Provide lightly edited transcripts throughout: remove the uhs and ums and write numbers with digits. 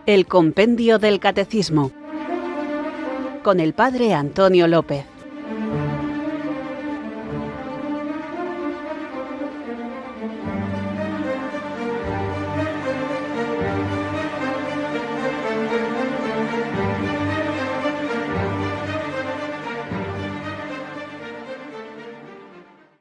El Compendio del Catecismo, con el Padre Antonio López.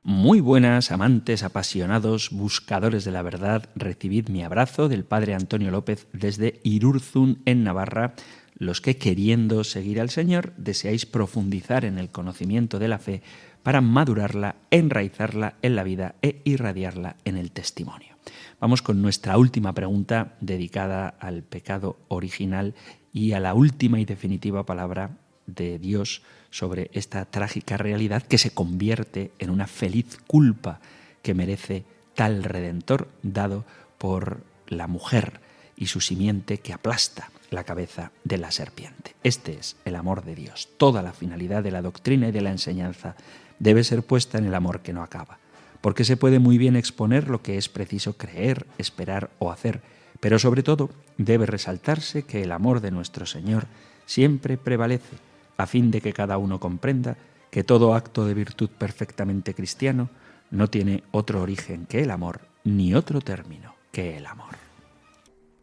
Muy buenas, amantes, apasionados, buscadores de la verdad, recibid mi abrazo del Padre Antonio López desde Irurzun, en Navarra, los que, queriendo seguir al Señor, deseáis profundizar en el conocimiento de la fe para madurarla, enraizarla en la vida e irradiarla en el testimonio. Vamos con nuestra última pregunta dedicada al pecado original y a la última y definitiva palabra de Dios sobre esta trágica realidad que se convierte en una feliz culpa que merece tal Redentor dado por la mujer y su simiente que aplasta la cabeza de la serpiente. Este es el amor de Dios. Toda la finalidad de la doctrina y de la enseñanza debe ser puesta en el amor que no acaba, porque se puede muy bien exponer lo que es preciso creer, esperar o hacer, pero sobre todo debe resaltarse que el amor de nuestro Señor siempre prevalece, a fin de que cada uno comprenda que todo acto de virtud perfectamente cristiano no tiene otro origen que el amor, ni otro término que el amor.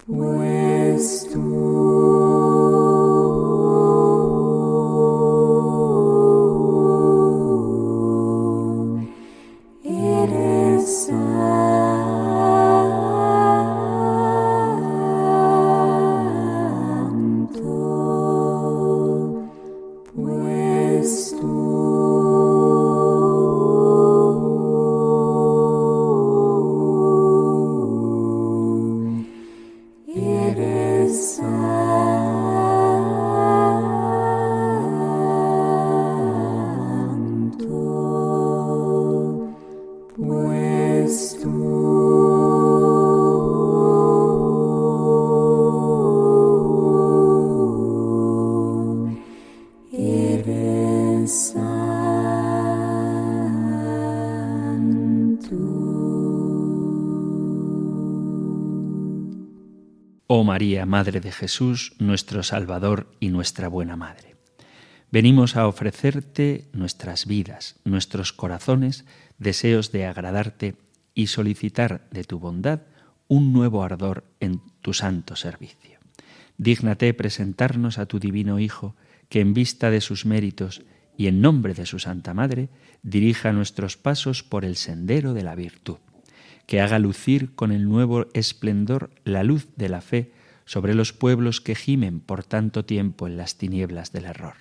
Pues tú eres santo, pues tú eres santo, pues tú eres santo. Oh María, Madre de Jesús, nuestro Salvador y nuestra buena Madre. Venimos a ofrecerte nuestras vidas, nuestros corazones, deseos de agradarte y solicitar de tu bondad un nuevo ardor en tu santo servicio. Dígnate presentarnos a tu divino Hijo, que en vista de sus méritos y en nombre de su Santa Madre, dirija nuestros pasos por el sendero de la virtud, que haga lucir con el nuevo esplendor la luz de la fe sobre los pueblos que gimen por tanto tiempo en las tinieblas del error,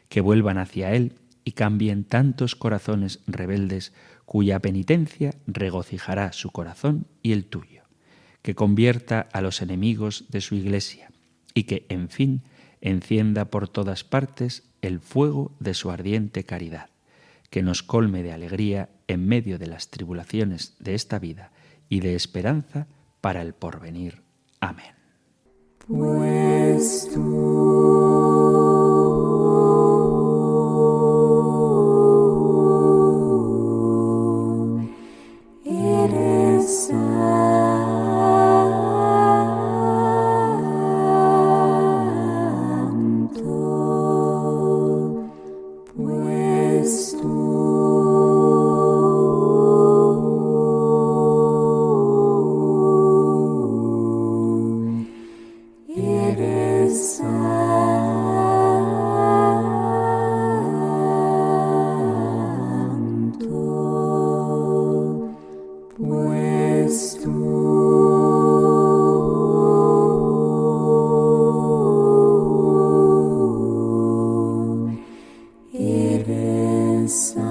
que vuelvan hacia Él y cambien tantos corazones rebeldes cuya penitencia regocijará su corazón y el tuyo, que convierta a los enemigos de su Iglesia y que, en fin, encienda por todas partes el fuego de su ardiente caridad, que nos colme de alegría en medio de las tribulaciones de esta vida y de esperanza para el porvenir. Amén. Pues tú eres santo, pues tú eres santo, pues tú eres santo.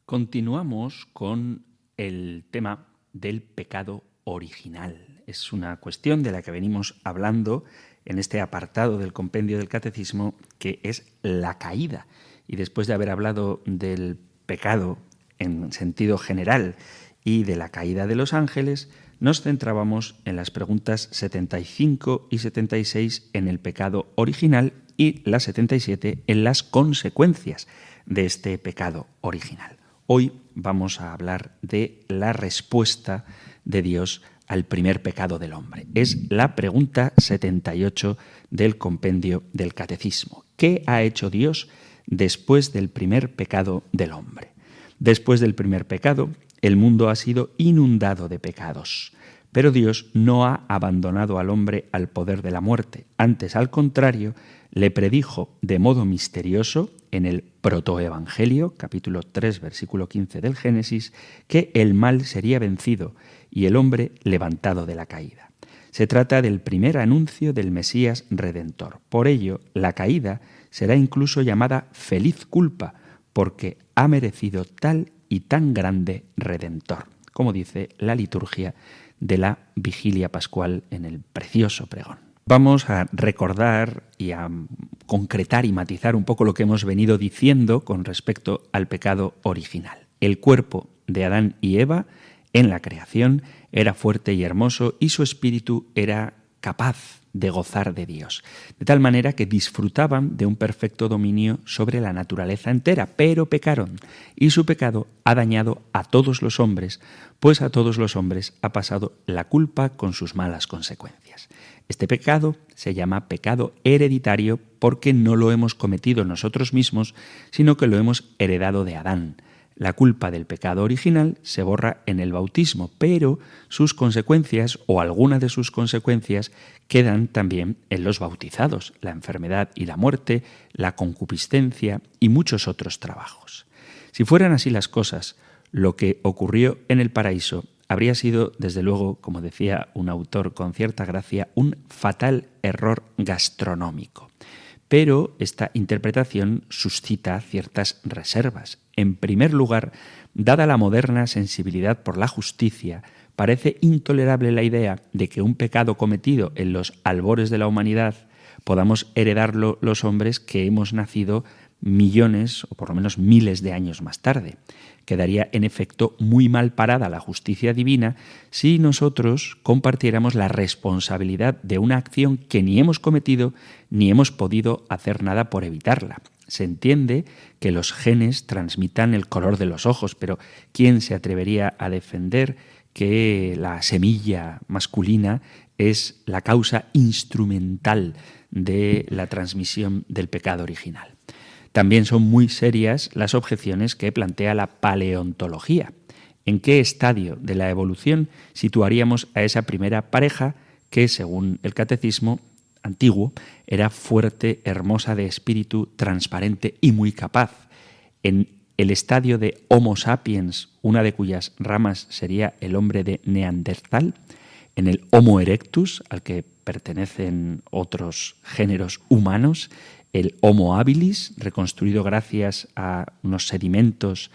Continuamos con el tema del pecado original. Es una cuestión de la que venimos hablando en este apartado del Compendio del Catecismo, que es la caída. Y después de haber hablado del pecado en sentido general y de la caída de los ángeles, nos centrábamos en las preguntas 75 y 76 en el pecado original y la 77 en las consecuencias de este pecado original. hoy vamos a hablar de la respuesta de Dios al primer pecado del hombre. Es la pregunta 78 del compendio del Catecismo. ¿Qué ha hecho Dios después del primer pecado del hombre? Después del primer pecado, el mundo ha sido inundado de pecados. Pero Dios no ha abandonado al hombre al poder de la muerte. Antes, al contrario, le predijo de modo misterioso en el protoevangelio, capítulo 3, versículo 15 del Génesis, que el mal sería vencido y el hombre levantado de la caída. Se trata del primer anuncio del Mesías Redentor. Por ello, la caída será incluso llamada feliz culpa, porque ha merecido tal y tan grande Redentor, como dice la liturgia de la Vigilia Pascual en el precioso pregón. Vamos a recordar y a concretar y matizar un poco lo que hemos venido diciendo con respecto al pecado original. El cuerpo de Adán y Eva en la creación era fuerte y hermoso y su espíritu era capaz de gozar de Dios, de tal manera que disfrutaban de un perfecto dominio sobre la naturaleza entera, pero pecaron, y su pecado ha dañado a todos los hombres, pues a todos los hombres ha pasado la culpa con sus malas consecuencias. Este pecado se llama pecado hereditario porque no lo hemos cometido nosotros mismos, sino que lo hemos heredado de Adán. La culpa del pecado original se borra en el bautismo, pero sus consecuencias, o alguna de sus consecuencias, quedan también en los bautizados, la enfermedad y la muerte, la concupiscencia y muchos otros trabajos. Si fueran así las cosas, lo que ocurrió en el paraíso habría sido, desde luego, como decía un autor con cierta gracia, un fatal error gastronómico. Pero esta interpretación suscita ciertas reservas. En primer lugar, dada la moderna sensibilidad por la justicia, parece intolerable la idea de que un pecado cometido en los albores de la humanidad podamos heredarlo los hombres que hemos nacido millones o por lo menos miles de años más tarde. Quedaría en efecto muy mal parada la justicia divina si nosotros compartiéramos la responsabilidad de una acción que ni hemos cometido ni hemos podido hacer nada por evitarla. Se entiende que los genes transmitan el color de los ojos, pero ¿quién se atrevería a defender que la semilla masculina es la causa instrumental de la transmisión del pecado original? También son muy serias las objeciones que plantea la paleontología. ¿En qué estadio de la evolución situaríamos a esa primera pareja que, según el catecismo antiguo, era fuerte, hermosa de espíritu, transparente y muy capaz? En el estadio de Homo sapiens, una de cuyas ramas sería el hombre de Neandertal, en el Homo erectus, al que pertenecen otros géneros humanos, el Homo habilis, reconstruido gracias a unos sedimentos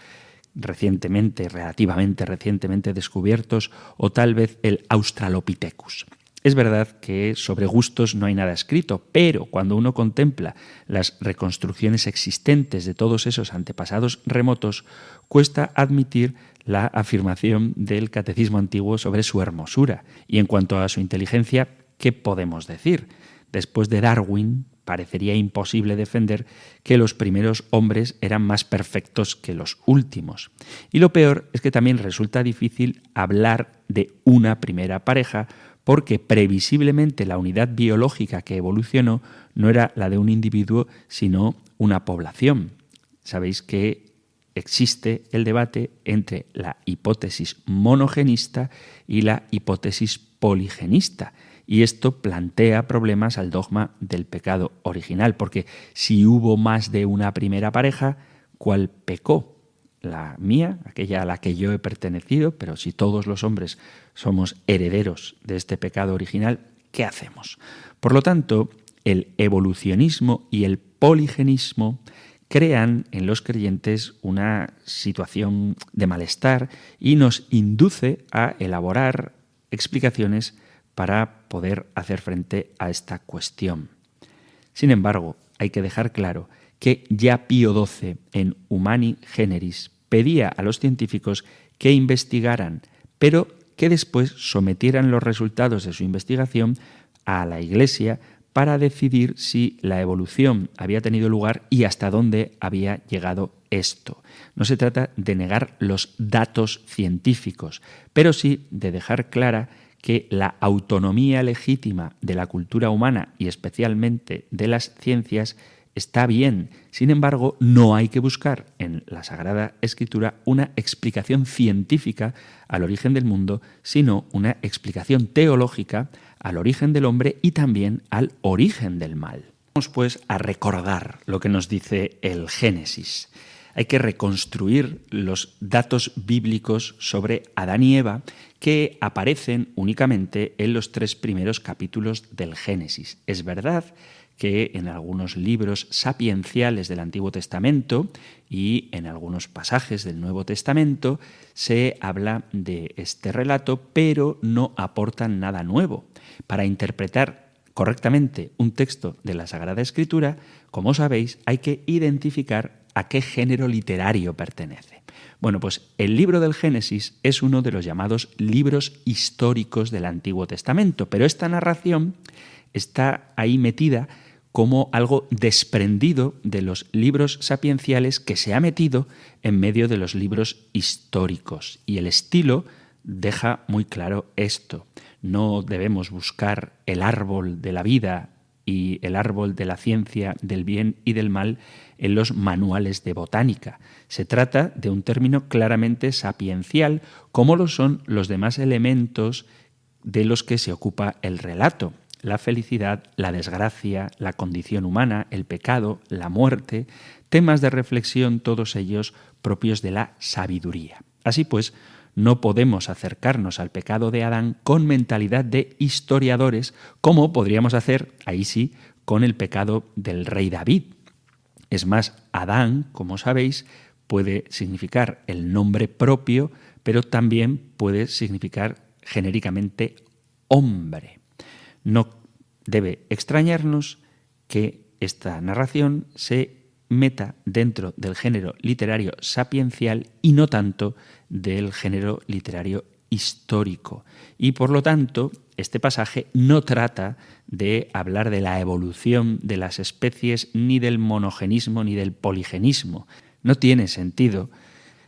relativamente recientemente descubiertos, o tal vez el Australopithecus. Es verdad que sobre gustos no hay nada escrito, pero cuando uno contempla las reconstrucciones existentes de todos esos antepasados remotos, cuesta admitir la afirmación del catecismo antiguo sobre su hermosura. Y en cuanto a su inteligencia, ¿qué podemos decir? Después de Darwin, parecería imposible defender que los primeros hombres eran más perfectos que los últimos. Y lo peor es que también resulta difícil hablar de una primera pareja porque previsiblemente la unidad biológica que evolucionó no era la de un individuo, sino una población. Sabéis que existe el debate entre la hipótesis monogenista y la hipótesis poligenista. Y esto plantea problemas al dogma del pecado original, porque si hubo más de una primera pareja, ¿cuál pecó? La mía, aquella a la que yo he pertenecido, pero si todos los hombres somos herederos de este pecado original, ¿qué hacemos? Por lo tanto, el evolucionismo y el poligenismo crean en los creyentes una situación de malestar y nos induce a elaborar explicaciones para poder hacer frente a esta cuestión. Sin embargo, hay que dejar claro que ya Pío XII en Humani Generis pedía a los científicos que investigaran, pero que después sometieran los resultados de su investigación a la Iglesia para decidir si la evolución había tenido lugar y hasta dónde había llegado esto. No se trata de negar los datos científicos, pero sí de dejar clara que la autonomía legítima de la cultura humana y especialmente de las ciencias está bien. Sin embargo, no hay que buscar en la Sagrada Escritura una explicación científica al origen del mundo, sino una explicación teológica al origen del hombre y también al origen del mal. Vamos pues a recordar lo que nos dice el Génesis. Hay que reconstruir los datos bíblicos sobre Adán y Eva que aparecen únicamente en los 3 primeros capítulos del Génesis. Es verdad que en algunos libros sapienciales del Antiguo Testamento y en algunos pasajes del Nuevo Testamento se habla de este relato, pero no aportan nada nuevo. Para interpretar correctamente un texto de la Sagrada Escritura, como sabéis, hay que identificar a qué género literario pertenece. Bueno, pues el libro del Génesis es uno de los llamados libros históricos del Antiguo Testamento, pero esta narración está ahí metida como algo desprendido de los libros sapienciales que se ha metido en medio de los libros históricos. Y el estilo deja muy claro esto. No debemos buscar el árbol de la vida y el árbol de la ciencia del bien y del mal en los manuales de botánica. Se trata de un término claramente sapiencial, como lo son los demás elementos de los que se ocupa el relato: la felicidad, la desgracia, la condición humana, el pecado, la muerte, temas de reflexión, todos ellos propios de la sabiduría. Así pues, no podemos acercarnos al pecado de Adán con mentalidad de historiadores, como podríamos hacer, ahí sí, con el pecado del rey David. Es más, Adán, como sabéis, puede significar el nombre propio, pero también puede significar genéricamente hombre. No debe extrañarnos que esta narración se meta dentro del género literario sapiencial y no tanto del género literario histórico. Y por lo tanto, este pasaje no trata de hablar de la evolución de las especies, ni del monogenismo, ni del poligenismo. No tiene sentido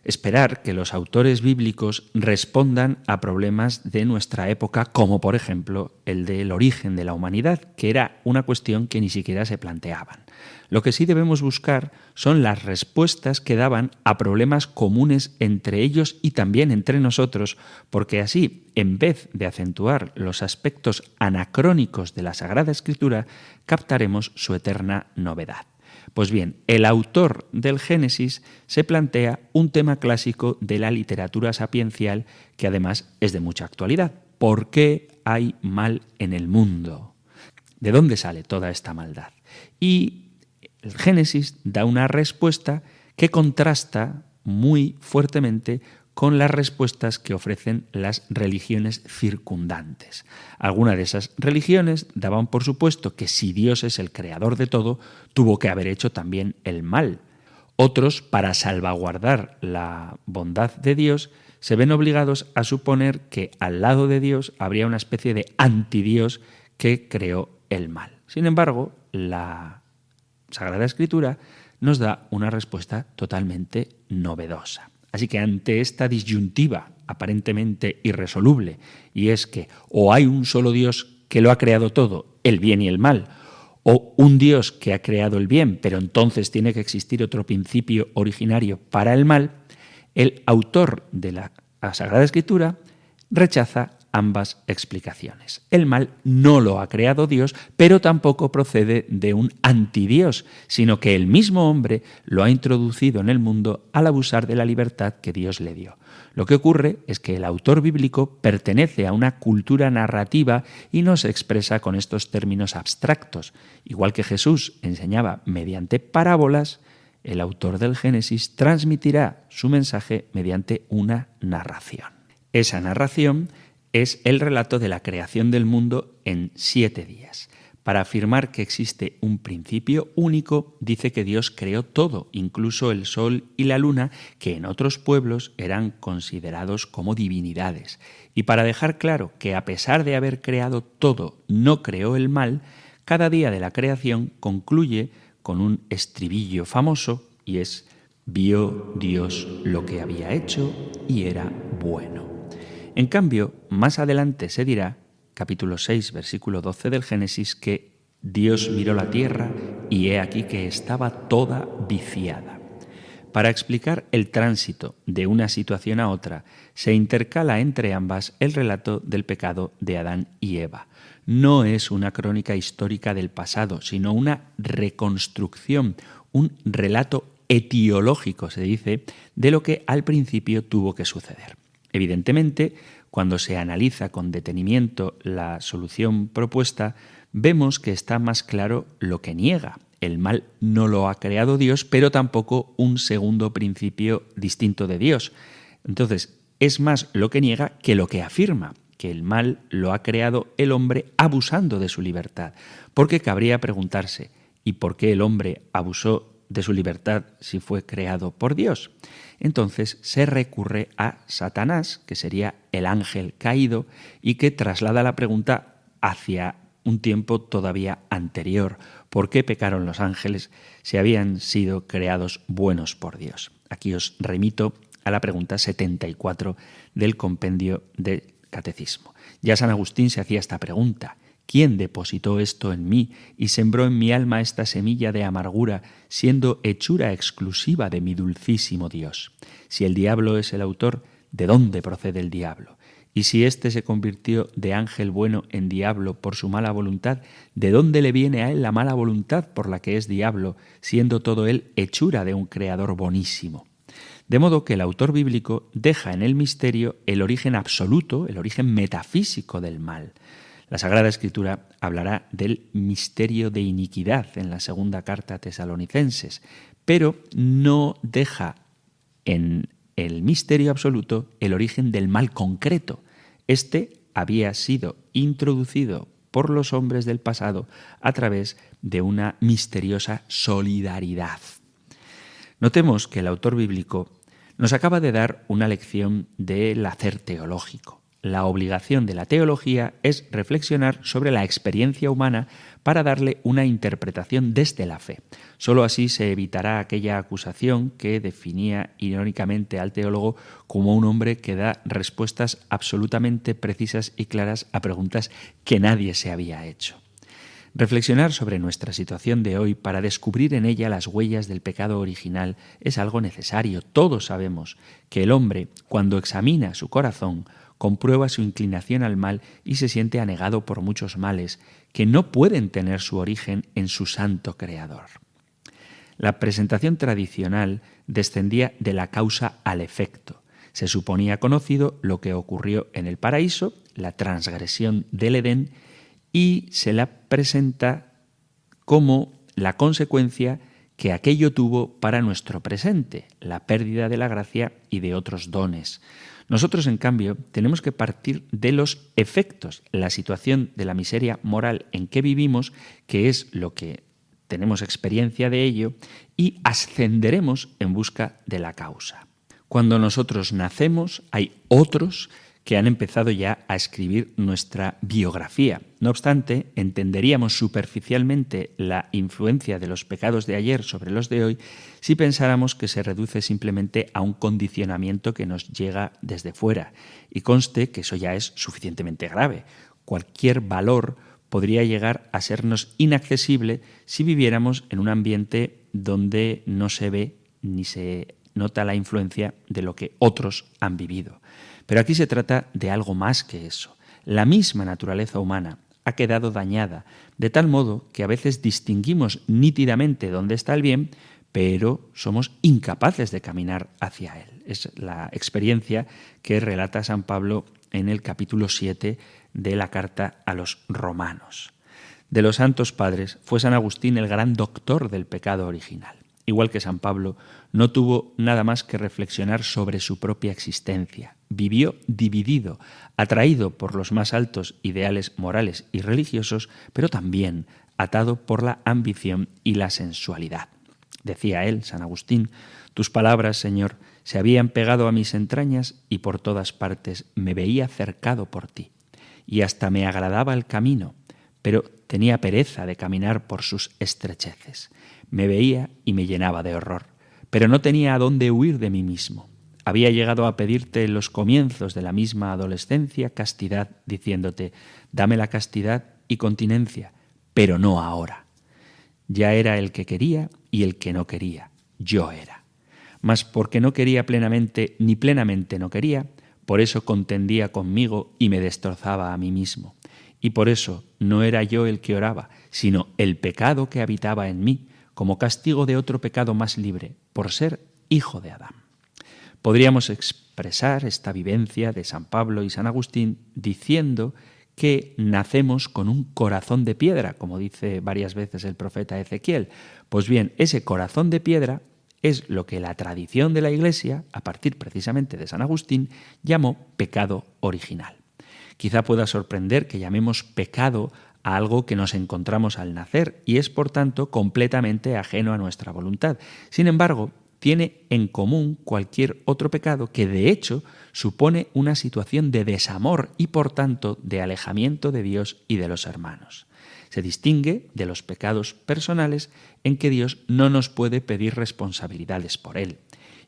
esperar que los autores bíblicos respondan a problemas de nuestra época, como por ejemplo el del origen de la humanidad, que era una cuestión que ni siquiera se planteaban. Lo que sí debemos buscar son las respuestas que daban a problemas comunes entre ellos y también entre nosotros, porque así, en vez de acentuar los aspectos anacrónicos de la Sagrada Escritura, captaremos su eterna novedad. Pues bien, el autor del Génesis se plantea un tema clásico de la literatura sapiencial que además es de mucha actualidad. ¿Por qué hay mal en el mundo? ¿De dónde sale toda esta maldad? Y el Génesis da una respuesta que contrasta muy fuertemente con las respuestas que ofrecen las religiones circundantes. Algunas de esas religiones daban por supuesto que si Dios es el creador de todo, tuvo que haber hecho también el mal. Otros, para salvaguardar la bondad de Dios, se ven obligados a suponer que al lado de Dios habría una especie de antidios que creó el mal. Sin embargo, la Sagrada Escritura nos da una respuesta totalmente novedosa. Así que ante esta disyuntiva aparentemente irresoluble, y es que o hay un solo Dios que lo ha creado todo, el bien y el mal, o un Dios que ha creado el bien, pero entonces tiene que existir otro principio originario para el mal, el autor de la Sagrada Escritura rechaza ambas explicaciones. El mal no lo ha creado Dios, pero tampoco procede de un antidios, sino que el mismo hombre lo ha introducido en el mundo al abusar de la libertad que Dios le dio. Lo que ocurre es que el autor bíblico pertenece a una cultura narrativa y no se expresa con estos términos abstractos. Igual que Jesús enseñaba mediante parábolas, el autor del Génesis transmitirá su mensaje mediante una narración. Esa narración es el relato de la creación del mundo en 7 días. Para afirmar que existe un principio único, dice que Dios creó todo, incluso el sol y la luna, que en otros pueblos eran considerados como divinidades. Y para dejar claro que a pesar de haber creado todo, no creó el mal, cada día de la creación concluye con un estribillo famoso, y es: Vio Dios lo que había hecho y era bueno. En cambio, más adelante se dirá, capítulo 6, versículo 12 del Génesis, que Dios miró la tierra y he aquí que estaba toda viciada. Para explicar el tránsito de una situación a otra, se intercala entre ambas el relato del pecado de Adán y Eva. No es una crónica histórica del pasado, sino una reconstrucción, un relato etiológico, se dice, de lo que al principio tuvo que suceder. Evidentemente, cuando se analiza con detenimiento la solución propuesta, vemos que está más claro lo que niega. El mal no lo ha creado Dios, pero tampoco un segundo principio distinto de Dios. Entonces, es más lo que niega que lo que afirma, que el mal lo ha creado el hombre abusando de su libertad. Porque cabría preguntarse, ¿y por qué el hombre abusó de su libertad si fue creado por Dios? Entonces se recurre a Satanás, que sería el ángel caído, y que traslada la pregunta hacia un tiempo todavía anterior. ¿Por qué pecaron los ángeles si habían sido creados buenos por Dios? Aquí os remito a la pregunta 74 del compendio del Catecismo. Ya San Agustín se hacía esta pregunta: ¿quién depositó esto en mí y sembró en mi alma esta semilla de amargura, siendo hechura exclusiva de mi dulcísimo Dios? Si el diablo es el autor, ¿de dónde procede el diablo? Y si éste se convirtió de ángel bueno en diablo por su mala voluntad, ¿de dónde le viene a él la mala voluntad por la que es diablo, siendo todo él hechura de un creador bonísimo? De modo que el autor bíblico deja en el misterio el origen absoluto, el origen metafísico del mal. La Sagrada Escritura hablará del misterio de iniquidad en la segunda carta a Tesalonicenses, pero no deja en el misterio absoluto el origen del mal concreto. Este había sido introducido por los hombres del pasado a través de una misteriosa solidaridad. Notemos que el autor bíblico nos acaba de dar una lección del hacer teológico. La obligación de la teología es reflexionar sobre la experiencia humana para darle una interpretación desde la fe. Solo así se evitará aquella acusación que definía irónicamente al teólogo como un hombre que da respuestas absolutamente precisas y claras a preguntas que nadie se había hecho. Reflexionar sobre nuestra situación de hoy para descubrir en ella las huellas del pecado original es algo necesario. Todos sabemos que el hombre, cuando examina su corazón, comprueba su inclinación al mal y se siente anegado por muchos males que no pueden tener su origen en su santo Creador. La presentación tradicional descendía de la causa al efecto. Se suponía conocido lo que ocurrió en el paraíso, la transgresión del Edén, y se la presenta como la consecuencia que aquello tuvo para nuestro presente, la pérdida de la gracia y de otros dones. Nosotros, en cambio, tenemos que partir de los efectos, la situación de la miseria moral en que vivimos, que es lo que tenemos experiencia de ello, y ascenderemos en busca de la causa. Cuando nosotros nacemos, hay otros que han empezado ya a escribir nuestra biografía. No obstante, entenderíamos superficialmente la influencia de los pecados de ayer sobre los de hoy si pensáramos que se reduce simplemente a un condicionamiento que nos llega desde fuera. Y conste que eso ya es suficientemente grave. Cualquier valor podría llegar a sernos inaccesible si viviéramos en un ambiente donde no se ve ni se nota la influencia de lo que otros han vivido. Pero aquí se trata de algo más que eso. La misma naturaleza humana ha quedado dañada, de tal modo que a veces distinguimos nítidamente dónde está el bien, pero somos incapaces de caminar hacia él. Es la experiencia que relata San Pablo en el capítulo 7 de la carta a los romanos. De los santos padres fue San Agustín el gran doctor del pecado original. Igual que San Pablo, no tuvo nada más que reflexionar sobre su propia existencia. Vivió dividido, atraído por los más altos ideales morales y religiosos, pero también atado por la ambición y la sensualidad. Decía él, San Agustín: «Tus palabras, Señor, se habían pegado a mis entrañas y por todas partes me veía cercado por ti. Y hasta me agradaba el camino, pero tenía pereza de caminar por sus estrecheces. Me veía y me llenaba de horror. pero no tenía a dónde huir de mí mismo. Había llegado a pedirte en los comienzos de la misma adolescencia castidad, diciéndote, dame la castidad y continencia, pero no ahora. Ya era el que quería y el que no quería. Yo era. Mas porque no quería plenamente ni plenamente no quería, por eso contendía conmigo y me destrozaba a mí mismo. Y por eso no era yo el que oraba, sino el pecado que habitaba en mí, como castigo de otro pecado más libre, por ser hijo de Adán. Podríamos expresar esta vivencia de San Pablo y San Agustín diciendo que nacemos con un corazón de piedra, como dice varias veces el profeta Ezequiel. Pues bien, ese corazón de piedra es lo que la tradición de la Iglesia, a partir precisamente de San Agustín, llamó pecado original. Quizá pueda sorprender que llamemos pecado a algo que nos encontramos al nacer y es, por tanto, completamente ajeno a nuestra voluntad. Sin embargo, tiene en común cualquier otro pecado que, de hecho, supone una situación de desamor y, por tanto, de alejamiento de Dios y de los hermanos. Se distingue de los pecados personales en que Dios no nos puede pedir responsabilidades por él.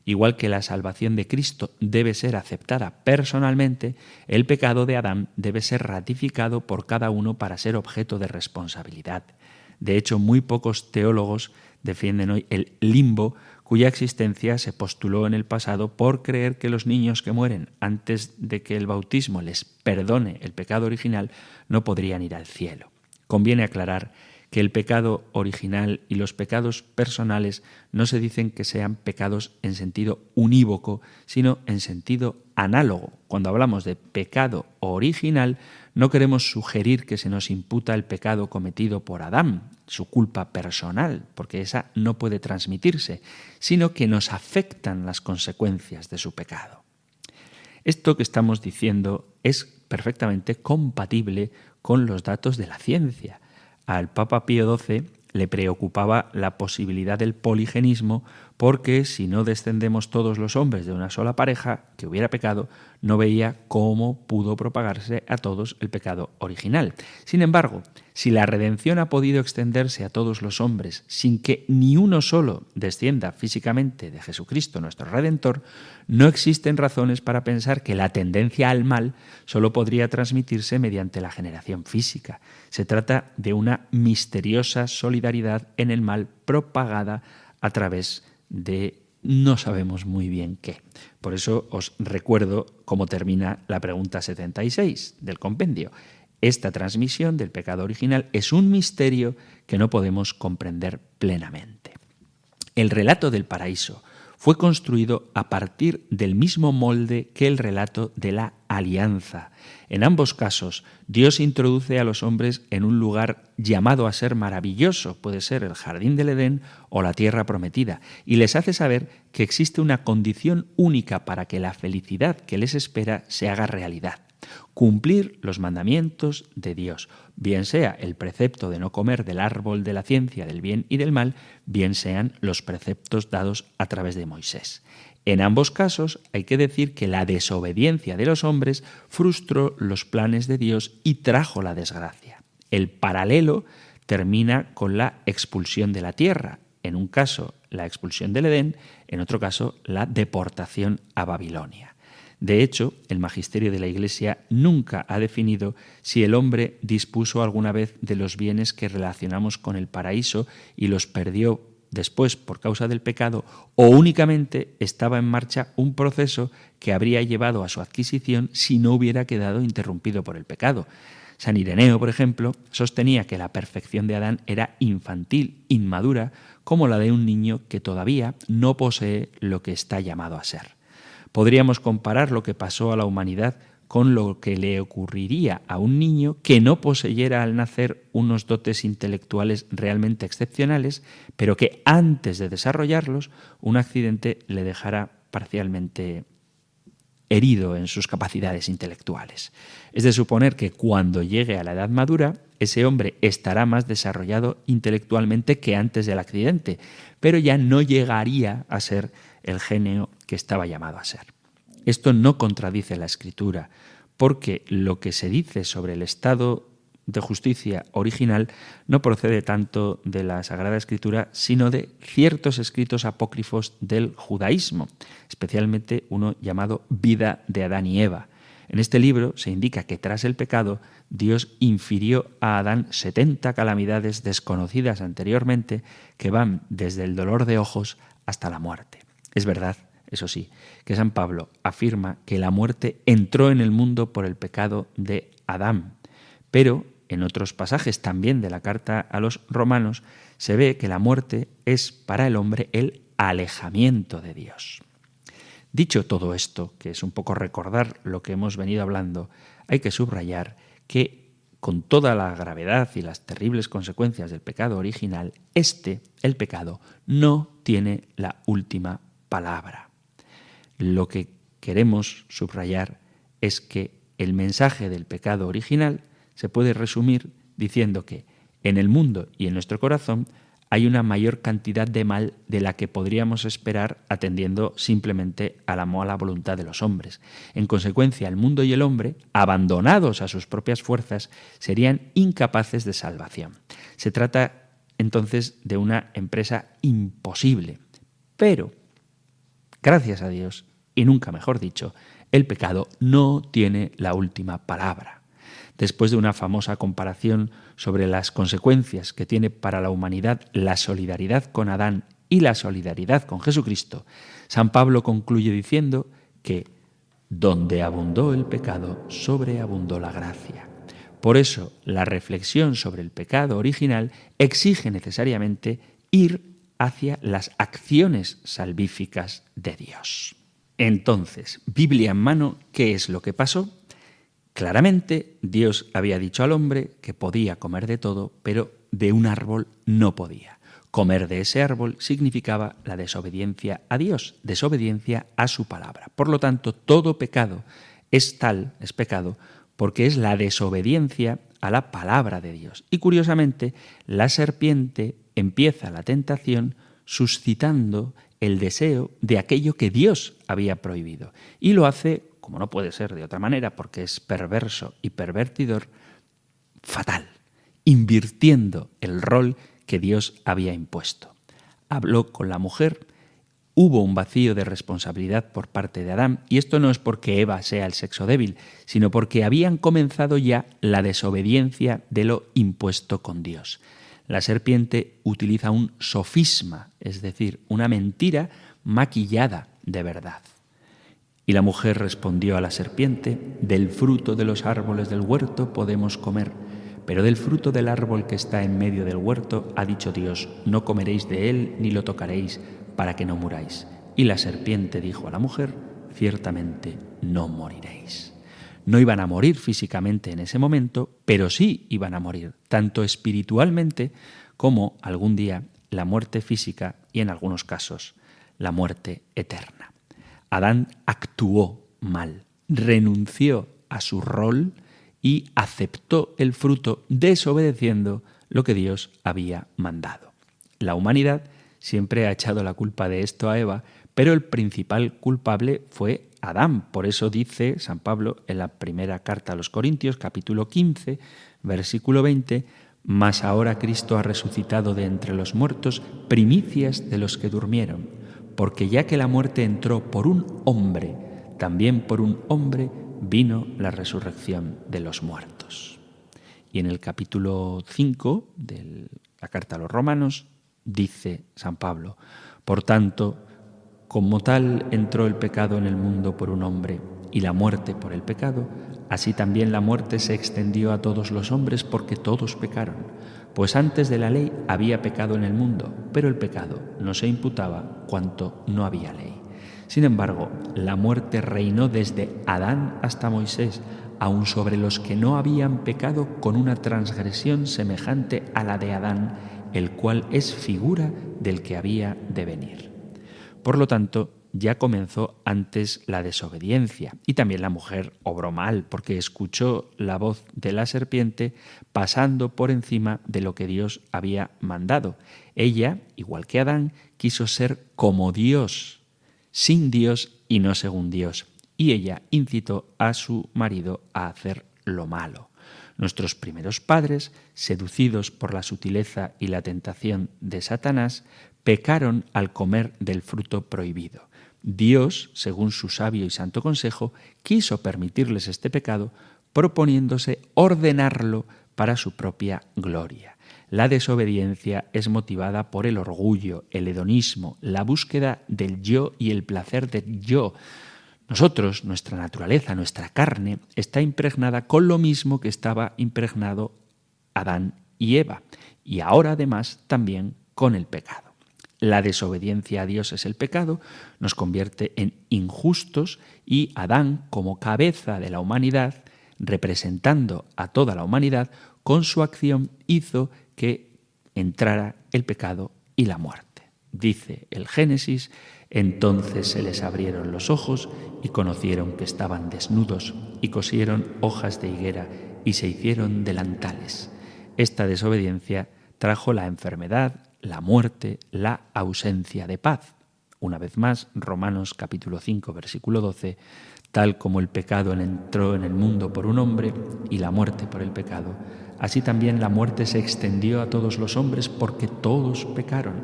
Igual que la salvación de Cristo debe ser aceptada personalmente, el pecado de Adán debe ser ratificado por cada uno para ser objeto de responsabilidad. De hecho, muy pocos teólogos defienden hoy el limbo, cuya existencia se postuló en el pasado por creer que los niños que mueren antes de que el bautismo les perdone el pecado original no podrían ir al cielo. Conviene aclarar que el pecado original y los pecados personales no se dicen que sean pecados en sentido unívoco, sino en sentido análogo. Cuando hablamos de pecado original, no queremos sugerir que se nos imputa el pecado cometido por Adán, su culpa personal, porque esa no puede transmitirse, sino que nos afectan las consecuencias de su pecado. Esto que estamos diciendo es perfectamente compatible con los datos de la ciencia. Al Papa Pío XII le preocupaba la posibilidad del poligenismo porque si no descendemos todos los hombres de una sola pareja que hubiera pecado, no veía cómo pudo propagarse a todos el pecado original. Sin embargo, si la redención ha podido extenderse a todos los hombres sin que ni uno solo descienda físicamente de Jesucristo nuestro Redentor, no existen razones para pensar que la tendencia al mal solo podría transmitirse mediante la generación física. Se trata de una misteriosa solidaridad en el mal propagada a través de no sabemos muy bien qué. Por eso os recuerdo cómo termina la pregunta 76 del compendio. Esta transmisión del pecado original es un misterio que no podemos comprender plenamente. El relato del paraíso fue construido a partir del mismo molde que el relato de la alianza. En ambos casos, Dios introduce a los hombres en un lugar llamado a ser maravilloso, puede ser el jardín del Edén o la tierra prometida, y les hace saber que existe una condición única para que la felicidad que les espera se haga realidad. Cumplir los mandamientos de Dios, bien sea el precepto de no comer del árbol de la ciencia del bien y del mal, bien sean los preceptos dados a través de Moisés. En ambos casos hay que decir que la desobediencia de los hombres frustró los planes de Dios y trajo la desgracia. El paralelo termina con la expulsión de la tierra, en un caso la expulsión del Edén, en otro caso la deportación a Babilonia. De hecho, el magisterio de la Iglesia nunca ha definido si el hombre dispuso alguna vez de los bienes que relacionamos con el paraíso y los perdió después por causa del pecado, o únicamente estaba en marcha un proceso que habría llevado a su adquisición si no hubiera quedado interrumpido por el pecado. San Ireneo, por ejemplo, sostenía que la perfección de Adán era infantil, inmadura, como la de un niño que todavía no posee lo que está llamado a ser. Podríamos comparar lo que pasó a la humanidad con lo que le ocurriría a un niño que no poseyera al nacer unos dotes intelectuales realmente excepcionales, pero que antes de desarrollarlos, un accidente le dejara parcialmente herido en sus capacidades intelectuales. Es de suponer que cuando llegue a la edad madura, ese hombre estará más desarrollado intelectualmente que antes del accidente, pero ya no llegaría a ser el genio que estaba llamado a ser. Esto no contradice la Escritura, porque lo que se dice sobre el estado de justicia original no procede tanto de la Sagrada Escritura, sino de ciertos escritos apócrifos del judaísmo, especialmente uno llamado Vida de Adán y Eva. En este libro se indica que tras el pecado, Dios infirió a Adán 70 calamidades desconocidas anteriormente que van desde el dolor de ojos hasta la muerte. Es verdad, eso sí, que San Pablo afirma que la muerte entró en el mundo por el pecado de Adán, pero en otros pasajes también de la carta a los romanos se ve que la muerte es para el hombre el alejamiento de Dios. Dicho todo esto, que es un poco recordar lo que hemos venido hablando, hay que subrayar que con toda la gravedad y las terribles consecuencias del pecado original, el pecado, no tiene la última palabra. Lo que queremos subrayar es que el mensaje del pecado original se puede resumir diciendo que en el mundo y en nuestro corazón hay una mayor cantidad de mal de la que podríamos esperar atendiendo simplemente a la mala voluntad de los hombres. En consecuencia, el mundo y el hombre, abandonados a sus propias fuerzas, serían incapaces de salvación. Se trata entonces de una empresa imposible. Pero, gracias a Dios, y nunca mejor dicho, el pecado no tiene la última palabra. Después de una famosa comparación sobre las consecuencias que tiene para la humanidad la solidaridad con Adán y la solidaridad con Jesucristo, San Pablo concluye diciendo que donde abundó el pecado, sobreabundó la gracia. Por eso, la reflexión sobre el pecado original exige necesariamente ir hacia las acciones salvíficas de Dios. Entonces, Biblia en mano, ¿qué es lo que pasó? Claramente, Dios había dicho al hombre que podía comer de todo, pero de un árbol no podía. Comer de ese árbol significaba la desobediencia a Dios, desobediencia a su palabra. Por lo tanto, todo pecado es pecado, porque es la desobediencia a la palabra de Dios. Y curiosamente, la serpiente empieza la tentación suscitando el deseo de aquello que Dios había prohibido. Y lo hace, como no puede ser de otra manera, porque es perverso y pervertidor, fatal, invirtiendo el rol que Dios había impuesto. Habló con la mujer, hubo un vacío de responsabilidad por parte de Adán, y esto no es porque Eva sea el sexo débil, sino porque habían comenzado ya la desobediencia de lo impuesto con Dios. La serpiente utiliza un sofisma, es decir, una mentira maquillada de verdad. Y la mujer respondió a la serpiente: del fruto de los árboles del huerto podemos comer, pero del fruto del árbol que está en medio del huerto ha dicho Dios: no comeréis de él ni lo tocaréis, para que no muráis. Y la serpiente dijo a la mujer: ciertamente no moriréis. No iban a morir físicamente en ese momento, pero sí iban a morir, tanto espiritualmente como algún día la muerte física y en algunos casos la muerte eterna. Adán actuó mal, renunció a su rol y aceptó el fruto desobedeciendo lo que Dios había mandado. La humanidad siempre ha echado la culpa de esto a Eva, pero el principal culpable fue Adán. Por eso dice San Pablo en la primera carta a los Corintios, capítulo 15, versículo 20, «Mas ahora Cristo ha resucitado de entre los muertos, primicias de los que durmieron. Porque ya que la muerte entró por un hombre, también por un hombre vino la resurrección de los muertos». Y en el capítulo 5 de la carta a los Romanos dice San Pablo: «Por tanto, como tal entró el pecado en el mundo por un hombre, y la muerte por el pecado, así también la muerte se extendió a todos los hombres porque todos pecaron. Pues antes de la ley había pecado en el mundo, pero el pecado no se imputaba cuanto no había ley. Sin embargo, la muerte reinó desde Adán hasta Moisés, aun sobre los que no habían pecado, con una transgresión semejante a la de Adán, el cual es figura del que había de venir». Por lo tanto, ya comenzó antes la desobediencia, y también la mujer obró mal porque escuchó la voz de la serpiente pasando por encima de lo que Dios había mandado. Ella, igual que Adán, quiso ser como Dios, sin Dios y no según Dios, y ella incitó a su marido a hacer lo malo. Nuestros primeros padres, seducidos por la sutileza y la tentación de Satanás, pecaron al comer del fruto prohibido. Dios, según su sabio y santo consejo, quiso permitirles este pecado, proponiéndose ordenarlo para su propia gloria. La desobediencia es motivada por el orgullo, el hedonismo, la búsqueda del yo y el placer del yo. Nosotros, nuestra naturaleza, nuestra carne, está impregnada con lo mismo que estaba impregnado Adán y Eva, y ahora además también con el pecado. La desobediencia a Dios es el pecado, nos convierte en injustos y Adán, como cabeza de la humanidad, representando a toda la humanidad, con su acción hizo que entrara el pecado y la muerte. Dice el Génesis: entonces se les abrieron los ojos y conocieron que estaban desnudos y cosieron hojas de higuera y se hicieron delantales. Esta desobediencia trajo la enfermedad, la muerte, la ausencia de paz. Una vez más, Romanos capítulo 5, versículo 12, tal como el pecado entró en el mundo por un hombre y la muerte por el pecado, así también la muerte se extendió a todos los hombres porque todos pecaron.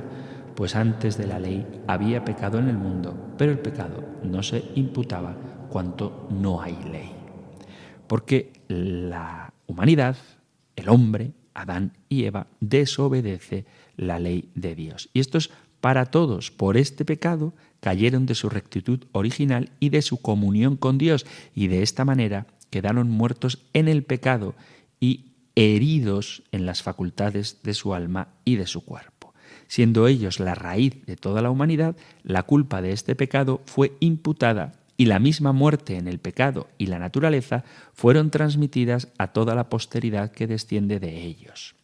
Pues antes de la ley había pecado en el mundo, pero el pecado no se imputaba cuanto no hay ley. Porque la humanidad, el hombre, Adán y Eva, desobedece la ley de Dios. Y esto es para todos. Por este pecado cayeron de su rectitud original y de su comunión con Dios, y de esta manera quedaron muertos en el pecado y heridos en las facultades de su alma y de su cuerpo. Siendo ellos la raíz de toda la humanidad, la culpa de este pecado fue imputada y la misma muerte en el pecado y la naturaleza fueron transmitidas a toda la posteridad que desciende de ellos.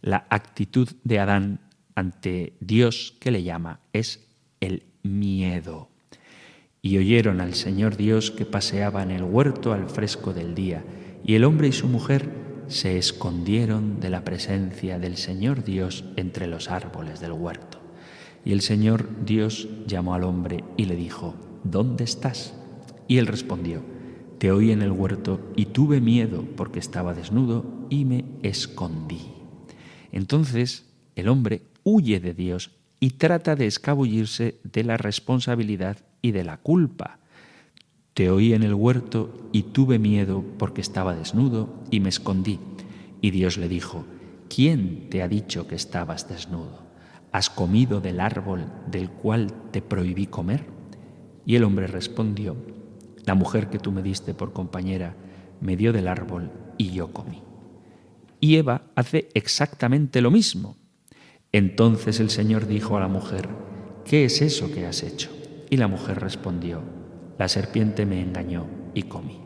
La actitud de Adán ante Dios que le llama es el miedo. Y oyeron al Señor Dios que paseaba en el huerto al fresco del día, y el hombre y su mujer se escondieron de la presencia del Señor Dios entre los árboles del huerto. Y el Señor Dios llamó al hombre y le dijo: ¿dónde estás? Y él respondió: te oí en el huerto y tuve miedo porque estaba desnudo y me escondí. Entonces el hombre huye de Dios y trata de escabullirse de la responsabilidad y de la culpa. Te oí en el huerto y tuve miedo porque estaba desnudo y me escondí. Y Dios le dijo: ¿quién te ha dicho que estabas desnudo? ¿Has comido del árbol del cual te prohibí comer? Y el hombre respondió: la mujer que tú me diste por compañera me dio del árbol y yo comí. Y Eva hace exactamente lo mismo. Entonces el Señor dijo a la mujer: ¿qué es eso que has hecho? Y la mujer respondió: la serpiente me engañó y comí.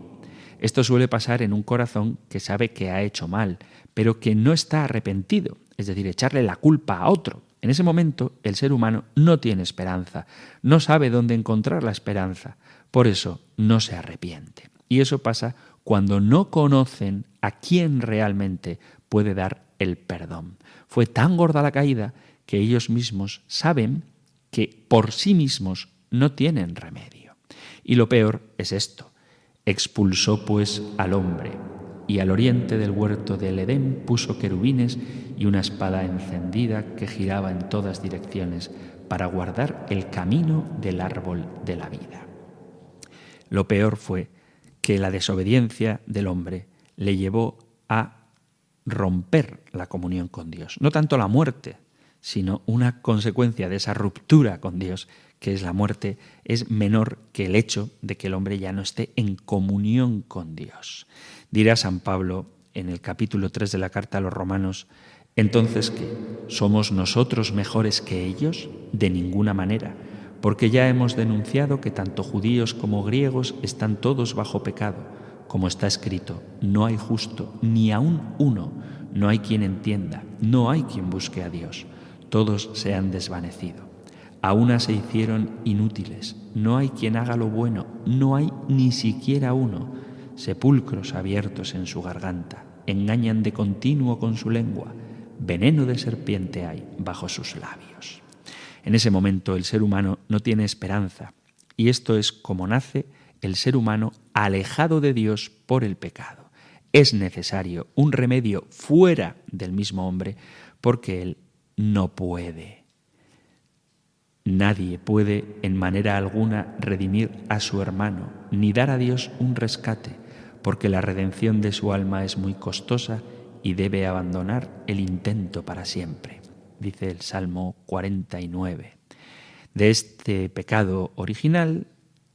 Esto suele pasar en un corazón que sabe que ha hecho mal, pero que no está arrepentido, es decir, echarle la culpa a otro. En ese momento el ser humano no tiene esperanza, no sabe dónde encontrar la esperanza, por eso no se arrepiente. Y eso pasa cuando no conocen a quién realmente puede dar el perdón. Fue tan gorda la caída que ellos mismos saben que por sí mismos no tienen remedio. Y lo peor es esto: expulsó pues al hombre, y al oriente del huerto del Edén puso querubines y una espada encendida que giraba en todas direcciones para guardar el camino del árbol de la vida. Lo peor fue que la desobediencia del hombre le llevó a romper la comunión con Dios. No tanto la muerte, sino una consecuencia de esa ruptura con Dios, que es la muerte, es menor que el hecho de que el hombre ya no esté en comunión con Dios. Dirá San Pablo en el capítulo 3 de la carta a los Romanos: ¿entonces qué? ¿Somos nosotros mejores que ellos? De ninguna manera, porque ya hemos denunciado que tanto judíos como griegos están todos bajo pecado. Como está escrito: no hay justo, ni aun uno, no hay quien entienda, no hay quien busque a Dios. Todos se han desvanecido. A una se hicieron inútiles, no hay quien haga lo bueno, no hay ni siquiera uno. Sepulcros abiertos en su garganta, engañan de continuo con su lengua, veneno de serpiente hay bajo sus labios. En ese momento el ser humano no tiene esperanza, y esto es como nace el ser humano alejado de Dios por el pecado. es necesario un remedio fuera del mismo hombre porque él no puede. Nadie puede en manera alguna redimir a su hermano, ni dar a Dios un rescate, porque la redención de su alma es muy costosa y debe abandonar el intento para siempre, dice el Salmo 49. De este pecado original,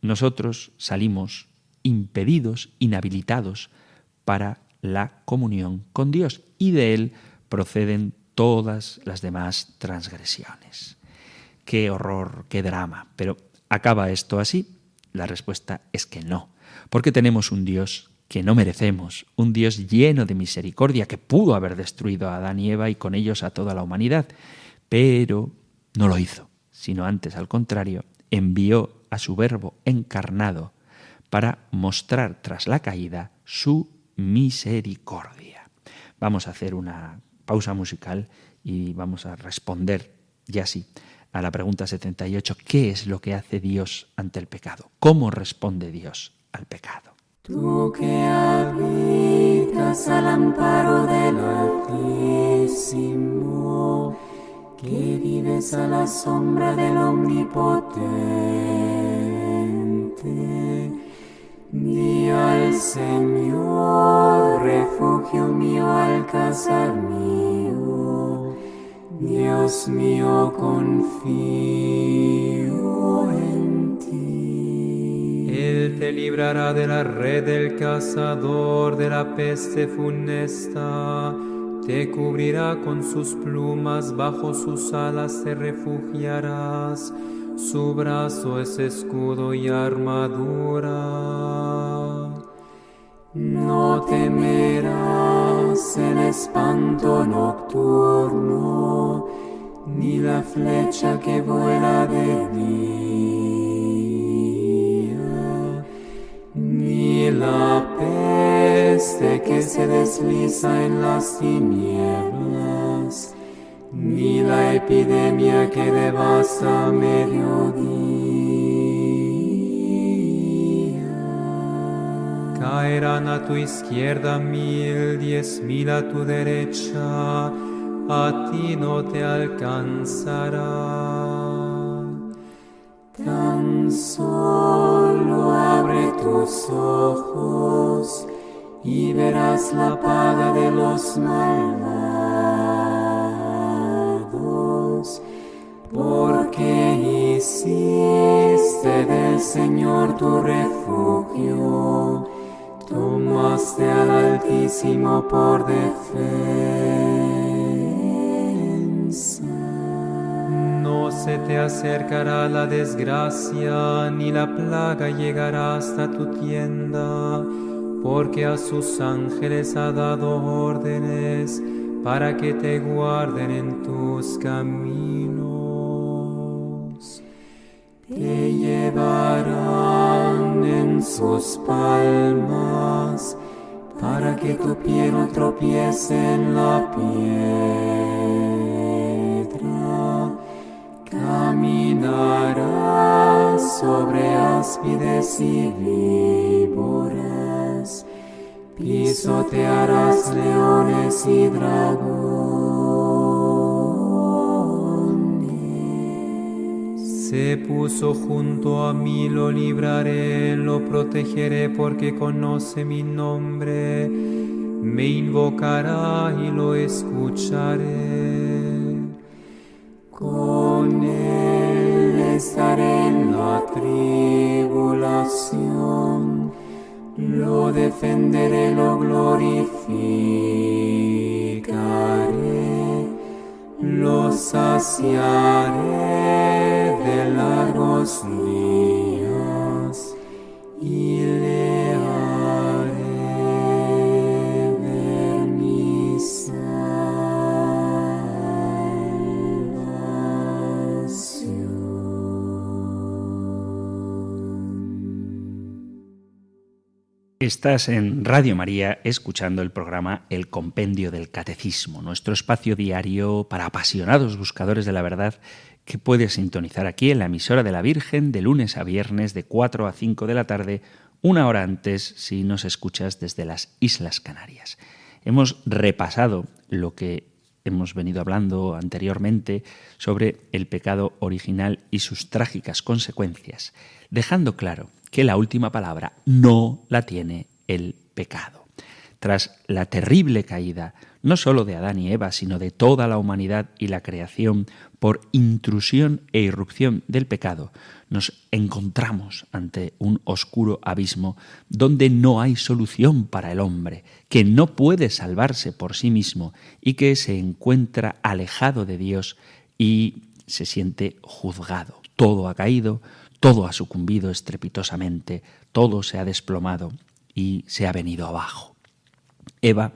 nosotros salimos impedidos, inhabilitados para la comunión con Dios, y de él proceden todas las demás transgresiones. ¡Qué horror, qué drama! Pero ¿acaba esto así? La respuesta es que no, porque tenemos un Dios que no merecemos, un Dios lleno de misericordia que pudo haber destruido a Adán y Eva y con ellos a toda la humanidad, pero no lo hizo, sino antes, al contrario, envió a su Verbo encarnado para mostrar tras la caída su misericordia. Vamos a hacer una pausa musical y vamos a responder ya sí a la pregunta 78. ¿Qué es lo que hace Dios ante el pecado? ¿Cómo responde Dios al pecado? Tú que habitas al amparo del Altísimo, que vives a la sombra del Omnipotente, di al Señor, refugio mío, alcázar mío, Dios mío, confío en ti. Él te librará de la red del cazador, de la peste funesta. Te cubrirá con sus plumas, bajo sus alas te refugiarás. Su brazo es escudo y armadura. No temerás el espanto nocturno, ni la flecha que vuela de día, ni la peste que se desliza en las tinieblas, ni la epidemia que devasta a mediodía. Caerán a tu izquierda 1000, 10,000 a tu derecha, a ti no te alcanzará. Tan solo abre tus ojos y verás la paga de los malvados, porque hiciste del Señor tu refugio, tomaste al Altísimo por defensa. No se te acercará la desgracia, ni la plaga llegará hasta tu tienda, porque a sus ángeles ha dado órdenes para que te guarden en tus caminos. Te llevarán en sus palmas, para que tu pie no tropiece en la piedra. Caminarás sobre áspides y víboras, pisotearás leones y dragones. Se puso junto a mí, lo libraré, lo protegeré porque conoce mi nombre. Me invocará y lo escucharé. Con él estaré en la tribulación, lo defenderé, lo glorificaré, lo saciaré de largos días y le haré ver mi Estás en Radio María escuchando el programa El Compendio del Catecismo, nuestro espacio diario para apasionados buscadores de la verdad que puedes sintonizar aquí en la emisora de la Virgen de lunes a viernes de 4 a 5 de la tarde una hora antes si nos escuchas desde las Islas Canarias. Hemos repasado lo que hemos venido hablando anteriormente sobre el pecado original y sus trágicas consecuencias, dejando claro que la última palabra no la tiene el pecado. Tras la terrible caída, no solo de Adán y Eva, sino de toda la humanidad y la creación, por intrusión e irrupción del pecado, nos encontramos ante un oscuro abismo donde no hay solución para el hombre, que no puede salvarse por sí mismo y que se encuentra alejado de Dios y se siente juzgado. Todo ha caído, todo ha sucumbido estrepitosamente, todo se ha desplomado y se ha venido abajo. Eva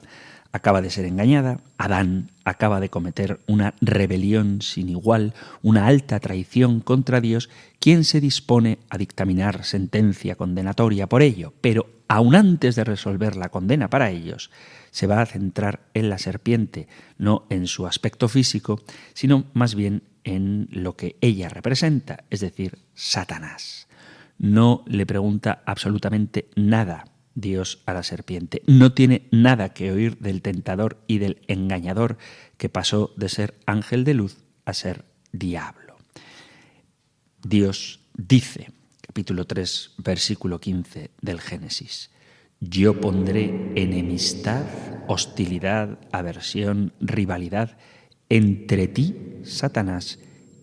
acaba de ser engañada, Adán acaba de cometer una rebelión sin igual, una alta traición contra Dios, quien se dispone a dictaminar sentencia condenatoria por ello, pero aun antes de resolver la condena para ellos, se va a centrar en la serpiente, no en su aspecto físico, sino más bien en lo que ella representa, es decir, Satanás. No le pregunta absolutamente nada Dios a la serpiente. No tiene nada que oír del tentador y del engañador que pasó de ser ángel de luz a ser diablo. Dios dice, capítulo 3, versículo 15 del Génesis: yo pondré enemistad, hostilidad, aversión, rivalidad entre ti, Satanás,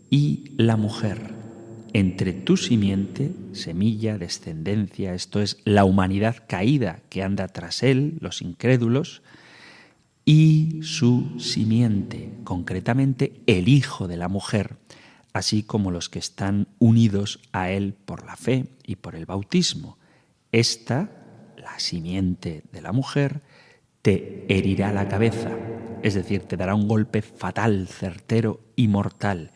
y la mujer, entre tu simiente, semilla, descendencia, esto es, la humanidad caída que anda tras él, los incrédulos, y su simiente, concretamente el hijo de la mujer, así como los que están unidos a él por la fe y por el bautismo. Esta, la simiente de la mujer, te herirá la cabeza, es decir, te dará un golpe fatal, certero y mortal.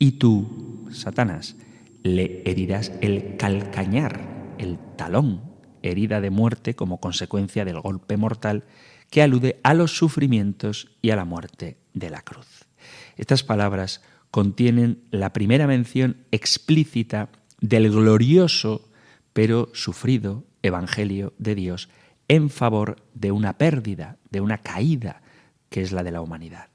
Y tú, Satanás, le herirás el calcañar, el talón, herida de muerte como consecuencia del golpe mortal que alude a los sufrimientos y a la muerte de la cruz. Estas palabras contienen la primera mención explícita del glorioso pero sufrido Evangelio de Dios en favor de una pérdida, de una caída, que es la de la humanidad.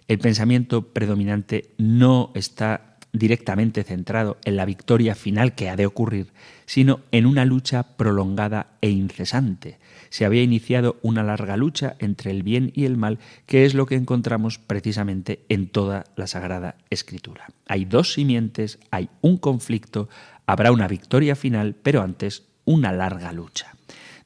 El pensamiento predominante no está directamente centrado en la victoria final que ha de ocurrir, sino en una lucha prolongada e incesante. Se había iniciado una larga lucha entre el bien y el mal, que es lo que encontramos precisamente en toda la Sagrada Escritura. Hay dos simientes, hay un conflicto, habrá una victoria final, pero antes una larga lucha.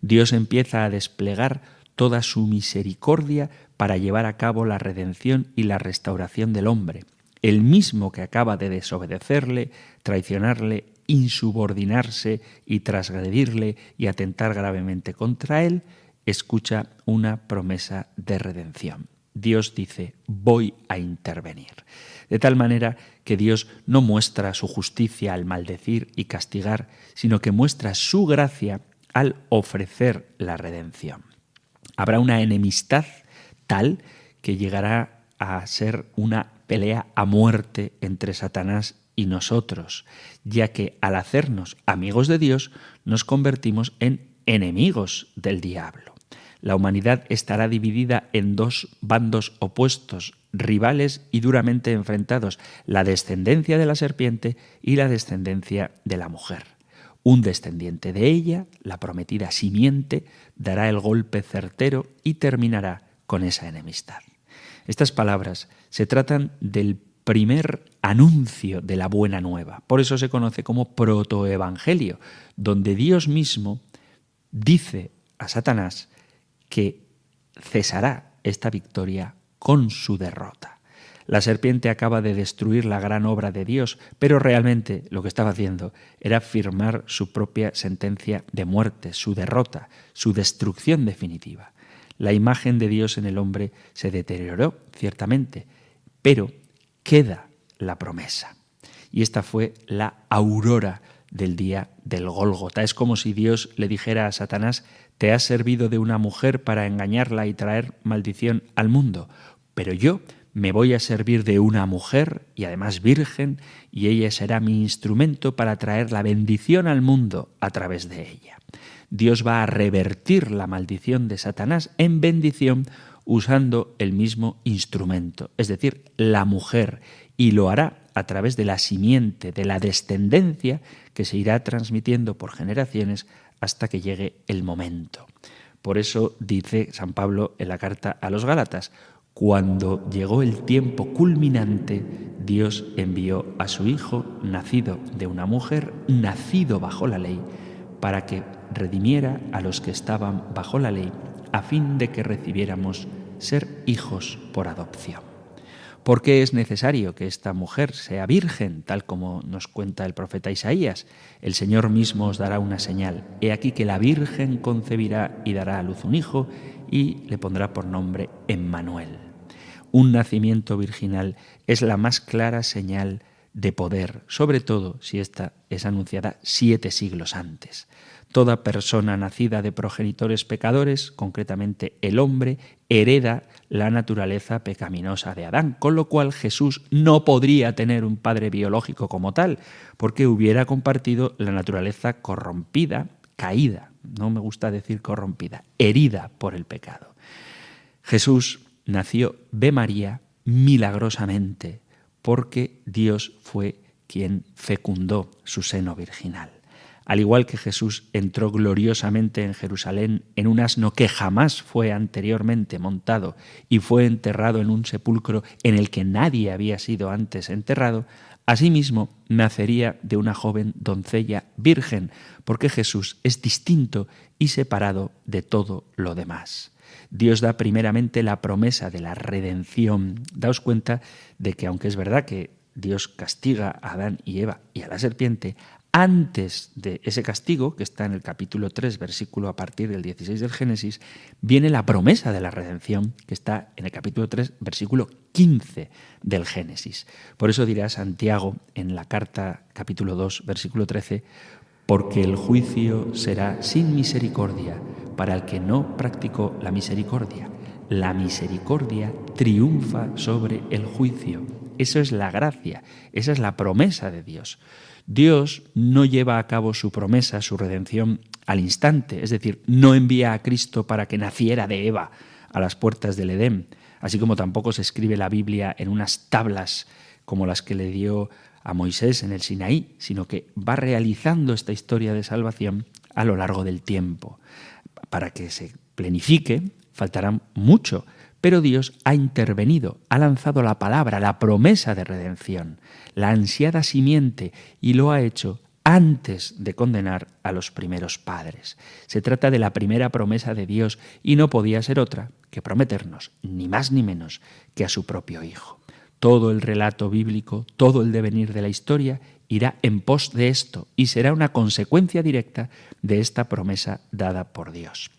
Dios empieza a desplegar toda su misericordia para llevar a cabo la redención y la restauración del hombre. El mismo que acaba de desobedecerle, traicionarle, insubordinarse y transgredirle y atentar gravemente contra él, escucha una promesa de redención. Dios dice: voy a intervenir. De tal manera que Dios no muestra su justicia al maldecir y castigar, sino que muestra su gracia al ofrecer la redención. Habrá una enemistad tal que llegará a ser una pelea a muerte entre Satanás y nosotros, ya que al hacernos amigos de Dios nos convertimos en enemigos del diablo. La humanidad estará dividida en dos bandos opuestos, rivales y duramente enfrentados: la descendencia de la serpiente y la descendencia de la mujer. Un descendiente de ella, la prometida simiente, dará el golpe certero y terminará con esa enemistad. Estas palabras se tratan del primer anuncio de la buena nueva. Por eso se conoce como protoevangelio, donde Dios mismo dice a Satanás que cesará esta victoria con su derrota. La serpiente acaba de destruir la gran obra de Dios, pero realmente lo que estaba haciendo era firmar su propia sentencia de muerte, su derrota, su destrucción definitiva. La imagen de Dios en el hombre se deterioró, ciertamente, pero queda la promesa. Y esta fue la aurora del día del Gólgota. Es como si Dios le dijera a Satanás: te has servido de una mujer para engañarla y traer maldición al mundo, pero yo me voy a servir de una mujer, y además virgen, y ella será mi instrumento para traer la bendición al mundo a través de ella. Dios va a revertir la maldición de Satanás en bendición usando el mismo instrumento, es decir, la mujer, y lo hará a través de la simiente, de la descendencia que se irá transmitiendo por generaciones hasta que llegue el momento. Por eso dice San Pablo en la carta a los Gálatas: cuando llegó el tiempo culminante, Dios envió a su Hijo, nacido de una mujer, nacido bajo la ley, para que redimiera a los que estaban bajo la ley, a fin de que recibiéramos ser hijos por adopción. ¿Por qué es necesario que esta mujer sea virgen, tal como nos cuenta el profeta Isaías? El Señor mismo os dará una señal. He aquí que la Virgen concebirá y dará a luz un hijo y le pondrá por nombre Emmanuel. Un nacimiento virginal es la más clara señal de poder, sobre todo si esta es anunciada 7 siglos antes. Toda persona nacida de progenitores pecadores, concretamente el hombre, hereda la naturaleza pecaminosa de Adán, con lo cual Jesús no podría tener un padre biológico como tal, porque hubiera compartido la naturaleza corrompida, caída, no me gusta decir corrompida, herida por el pecado. Jesús nació de María milagrosamente, porque Dios fue quien fecundó su seno virginal. Al igual que Jesús entró gloriosamente en Jerusalén en un asno que jamás fue anteriormente montado y fue enterrado en un sepulcro en el que nadie había sido antes enterrado, asimismo nacería de una joven doncella virgen, porque Jesús es distinto y separado de todo lo demás. Dios da primeramente la promesa de la redención. Daos cuenta de que, aunque es verdad que Dios castiga a Adán y Eva y a la serpiente, antes de ese castigo, que está en el capítulo 3, versículo a partir del 16 del Génesis, viene la promesa de la redención, que está en el capítulo 3, versículo 15 del Génesis. Por eso dirá Santiago en la carta, capítulo 2, versículo 13, porque el juicio será sin misericordia para el que no practicó la misericordia. La misericordia triunfa sobre el juicio. Eso es la gracia, esa es la promesa de Dios. Dios no lleva a cabo su promesa, su redención, al instante, es decir, no envía a Cristo para que naciera de Eva a las puertas del Edén, así como tampoco se escribe la Biblia en unas tablas como las que le dio a Moisés en el Sinaí, sino que va realizando esta historia de salvación a lo largo del tiempo. Para que se planifique, faltará mucho, pero Dios ha intervenido, ha lanzado la palabra, la promesa de redención, la ansiada simiente, y lo ha hecho antes de condenar a los primeros padres. Se trata de la primera promesa de Dios y no podía ser otra que prometernos, ni más ni menos, que a su propio Hijo. Todo el relato bíblico, todo el devenir de la historia irá en pos de esto y será una consecuencia directa de esta promesa dada por Dios.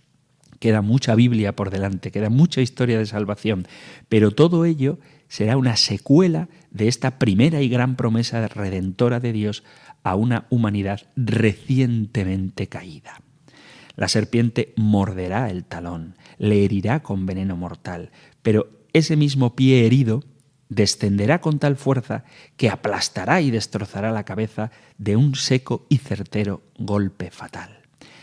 Queda mucha Biblia por delante, queda mucha historia de salvación, pero todo ello será una secuela de esta primera y gran promesa redentora de Dios a una humanidad recientemente caída. La serpiente morderá el talón, le herirá con veneno mortal, pero ese mismo pie herido descenderá con tal fuerza que aplastará y destrozará la cabeza de un seco y certero golpe fatal.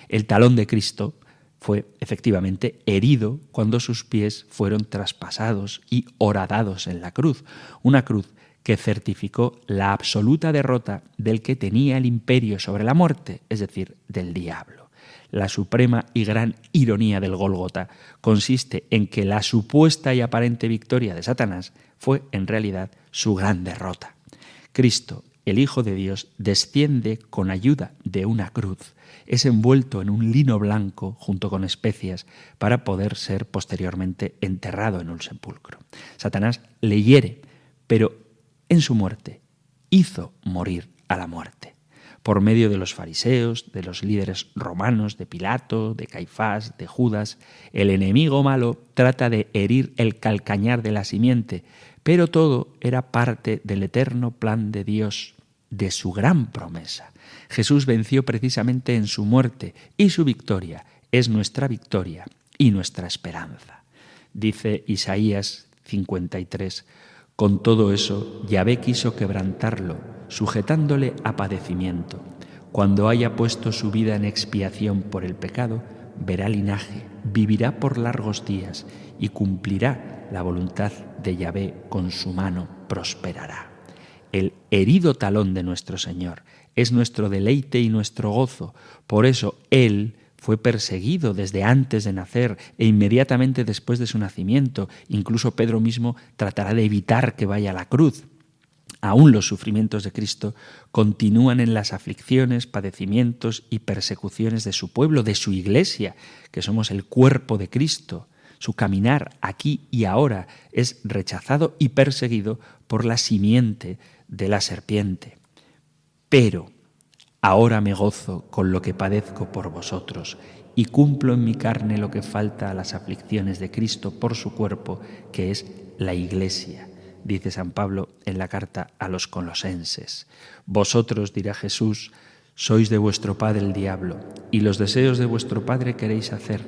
El talón de Cristo fue efectivamente herido cuando sus pies fueron traspasados y horadados en la cruz, una cruz que certificó la absoluta derrota del que tenía el imperio sobre la muerte, es decir, del diablo. La suprema y gran ironía del Gólgota consiste en que la supuesta y aparente victoria de Satanás fue en realidad su gran derrota. Cristo, el Hijo de Dios, desciende con ayuda de una cruz, es envuelto en un lino blanco junto con especias para poder ser posteriormente enterrado en un sepulcro. Satanás le hiere, pero en su muerte hizo morir a la muerte. Por medio de los fariseos, de los líderes romanos, de Pilato, de Caifás, de Judas, el enemigo malo trata de herir el calcañar de la simiente, pero todo era parte del eterno plan de Dios, de su gran promesa. Jesús venció precisamente en su muerte y su victoria es nuestra victoria y nuestra esperanza. Dice Isaías 53. Con todo eso, Yahvé quiso quebrantarlo, sujetándole a padecimiento. Cuando haya puesto su vida en expiación por el pecado, verá linaje, vivirá por largos días y cumplirá la voluntad de Yahvé, con su mano prosperará. El herido talón de nuestro Señor es nuestro deleite y nuestro gozo. Por eso Él fue perseguido desde antes de nacer e inmediatamente después de su nacimiento. Incluso Pedro mismo tratará de evitar que vaya a la cruz. Aún los sufrimientos de Cristo continúan en las aflicciones, padecimientos y persecuciones de su pueblo, de su iglesia, que somos el cuerpo de Cristo. Su caminar aquí y ahora es rechazado y perseguido por la simiente de la serpiente. Pero ahora me gozo con lo que padezco por vosotros y cumplo en mi carne lo que falta a las aflicciones de Cristo por su cuerpo, que es la Iglesia, dice San Pablo en la carta a los Colosenses. Vosotros, dirá Jesús, sois de vuestro padre el diablo, y los deseos de vuestro padre queréis hacer.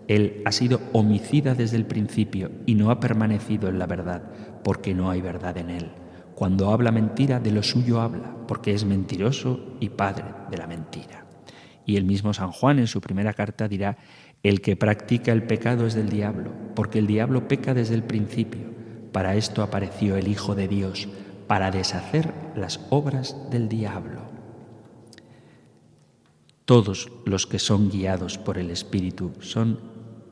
Él ha sido homicida desde el principio y no ha permanecido en la verdad, porque no hay verdad en él. Cuando habla mentira, de lo suyo habla, porque es mentiroso y padre de la mentira. Y el mismo San Juan en su primera carta dirá: el que practica el pecado es del diablo, porque el diablo peca desde el principio. Para esto apareció el Hijo de Dios, para deshacer las obras del diablo. Todos los que son guiados por el Espíritu son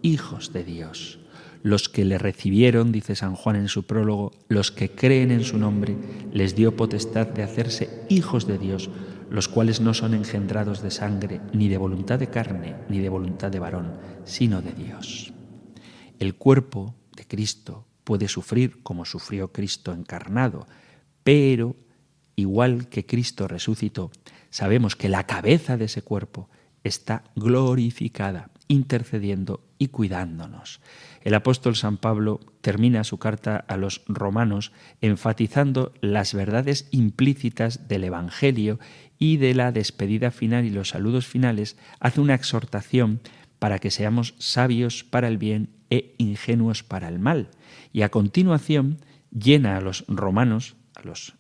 hijos de Dios. Los que le recibieron, dice San Juan en su prólogo, los que creen en su nombre, les dio potestad de hacerse hijos de Dios, los cuales no son engendrados de sangre, ni de voluntad de carne, ni de voluntad de varón, sino de Dios. El cuerpo de Cristo puede sufrir como sufrió Cristo encarnado, pero igual que Cristo resucitó, sabemos que la cabeza de ese cuerpo está glorificada, intercediendo y cuidándonos. El apóstol San Pablo termina su carta a los romanos enfatizando las verdades implícitas del Evangelio y de la despedida final y los saludos finales hace una exhortación para que seamos sabios para el bien e ingenuos para el mal. Y a continuación llena a los romanos, a los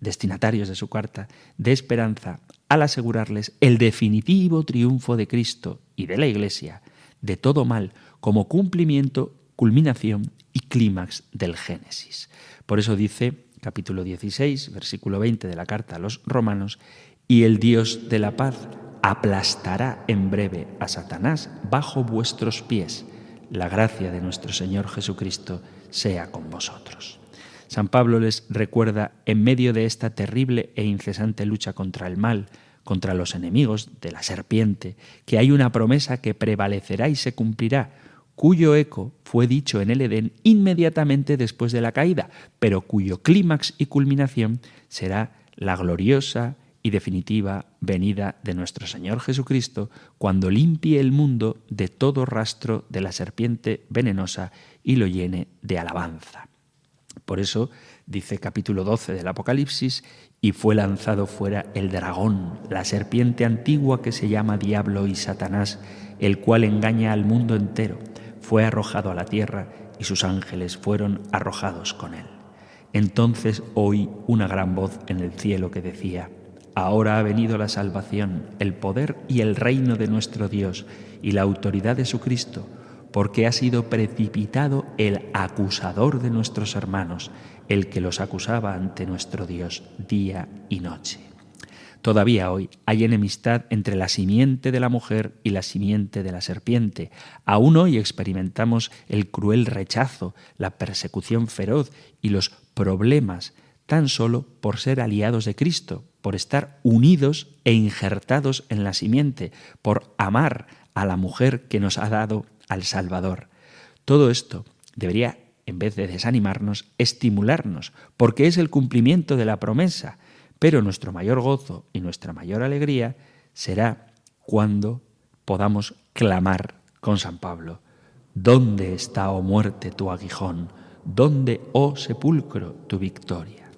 destinatarios de su carta, de esperanza al asegurarles el definitivo triunfo de Cristo y de la Iglesia de todo mal como cumplimiento, culminación y clímax del Génesis. Por eso dice, capítulo 16, versículo 20 de la carta a los romanos: y el Dios de la paz aplastará en breve a Satanás bajo vuestros pies. La gracia de nuestro Señor Jesucristo sea con vosotros. San Pablo les recuerda, en medio de esta terrible e incesante lucha contra el mal, contra los enemigos de la serpiente, que hay una promesa que prevalecerá y se cumplirá, cuyo eco fue dicho en el Edén inmediatamente después de la caída, pero cuyo clímax y culminación será la gloriosa y definitiva venida de nuestro Señor Jesucristo, cuando limpie el mundo de todo rastro de la serpiente venenosa y lo llene de alabanza. Por eso dice capítulo 12 del Apocalipsis: y fue lanzado fuera el dragón, la serpiente antigua que se llama Diablo y Satanás, el cual engaña al mundo entero. Fue arrojado a la tierra y sus ángeles fueron arrojados con él. Entonces oí una gran voz en el cielo que decía: ahora ha venido la salvación, el poder y el reino de nuestro Dios y la autoridad de su Cristo, porque ha sido precipitado el acusador de nuestros hermanos, el que los acusaba ante nuestro Dios día y noche. Todavía hoy hay enemistad entre la simiente de la mujer y la simiente de la serpiente. Aún hoy experimentamos el cruel rechazo, la persecución feroz y los problemas tan solo por ser aliados de Cristo, por estar unidos e injertados en la simiente, por amar a la mujer que nos ha dado al Salvador. Todo esto debería, en vez de desanimarnos, estimularnos, porque es el cumplimiento de la promesa. Pero nuestro mayor gozo y nuestra mayor alegría será cuando podamos clamar con San Pablo: ¿dónde está, oh muerte, tu aguijón? ¿Dónde, oh sepulcro, tu victoria?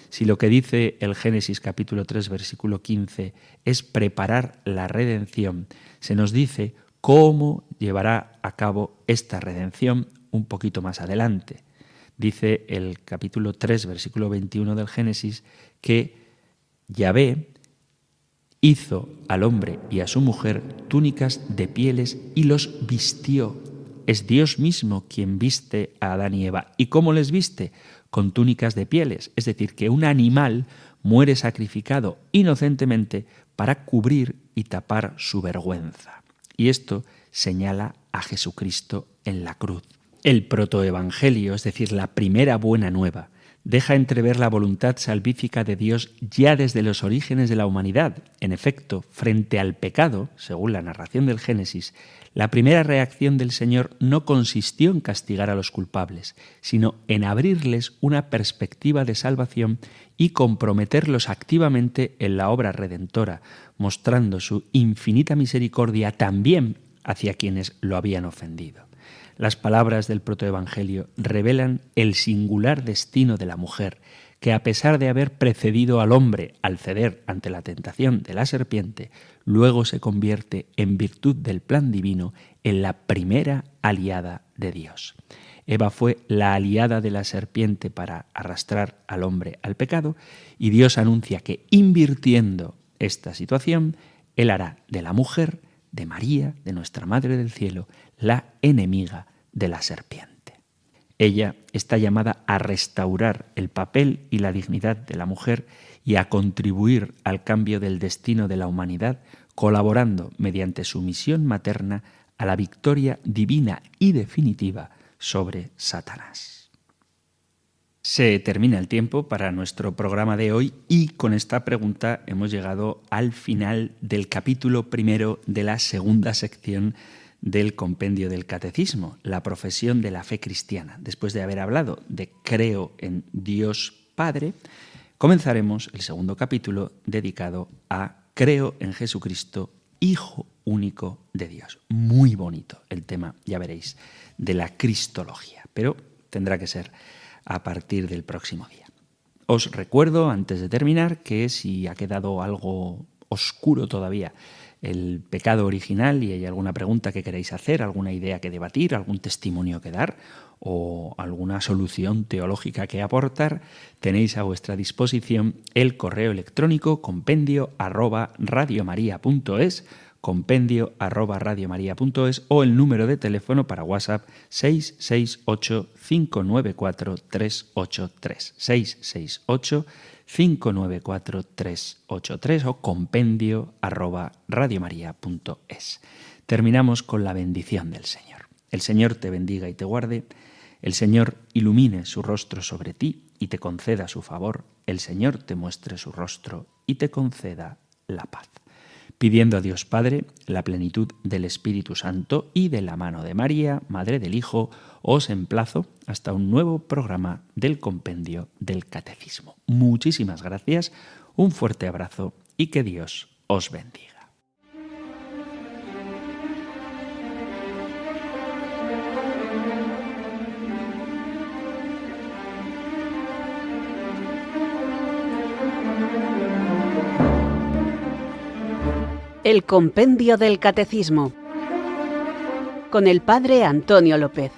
Si lo que dice el Génesis capítulo 3, versículo 15 es preparar la redención, se nos dice cómo llevará a cabo esta redención un poquito más adelante. Dice el capítulo 3, versículo 21 del Génesis, que Yahvé hizo al hombre y a su mujer túnicas de pieles y los vistió. Es Dios mismo quien viste a Adán y Eva. ¿Y cómo les viste? Con túnicas de pieles. Es decir, que un animal muere sacrificado inocentemente para cubrir y tapar su vergüenza. Y esto señala a Jesucristo en la cruz. El protoevangelio, es decir, la primera buena nueva, deja entrever la voluntad salvífica de Dios ya desde los orígenes de la humanidad. En efecto, frente al pecado, según la narración del Génesis, la primera reacción del Señor no consistió en castigar a los culpables, sino en abrirles una perspectiva de salvación y comprometerlos activamente en la obra redentora, mostrando su infinita misericordia también hacia quienes lo habían ofendido. Las palabras del protoevangelio revelan el singular destino de la mujer, que a pesar de haber precedido al hombre al ceder ante la tentación de la serpiente, luego se convierte, en virtud del plan divino, en la primera aliada de Dios. Eva fue la aliada de la serpiente para arrastrar al hombre al pecado, y Dios anuncia que, invirtiendo esta situación, Él hará de la mujer, de María, de nuestra Madre del Cielo, la enemiga de la serpiente. Ella está llamada a restaurar el papel y la dignidad de la mujer y a contribuir al cambio del destino de la humanidad, colaborando mediante su misión materna a la victoria divina y definitiva sobre Satanás. Se termina el tiempo para nuestro programa de hoy y con esta pregunta hemos llegado al final del capítulo primero de la segunda sección del compendio del Catecismo, la profesión de la fe cristiana. Después de haber hablado de creo en Dios Padre, comenzaremos el segundo capítulo dedicado a creo en Jesucristo, Hijo único de Dios. Muy bonito el tema, ya veréis, de la cristología, pero tendrá que ser a partir del próximo día. Os recuerdo, antes de terminar, que si ha quedado algo oscuro todavía el pecado original y hay alguna pregunta que queréis hacer, alguna idea que debatir, algún testimonio que dar o alguna solución teológica que aportar, tenéis a vuestra disposición el correo electrónico compendio@radiomaria.es, compendio@radiomaria.es o el número de teléfono para WhatsApp 668-594-383, 668-594-383 o compendio@radiomaria.es. Terminamos con la bendición del Señor. El Señor te bendiga y te guarde. El Señor ilumine su rostro sobre ti y te conceda su favor. El Señor te muestre su rostro y te conceda la paz. Pidiendo a Dios Padre la plenitud del Espíritu Santo y de la mano de María, Madre del Hijo, os emplazo hasta un nuevo programa del Compendio del Catecismo. Muchísimas gracias, un fuerte abrazo y que Dios os bendiga. El Compendio del Catecismo con el Padre Antonio López.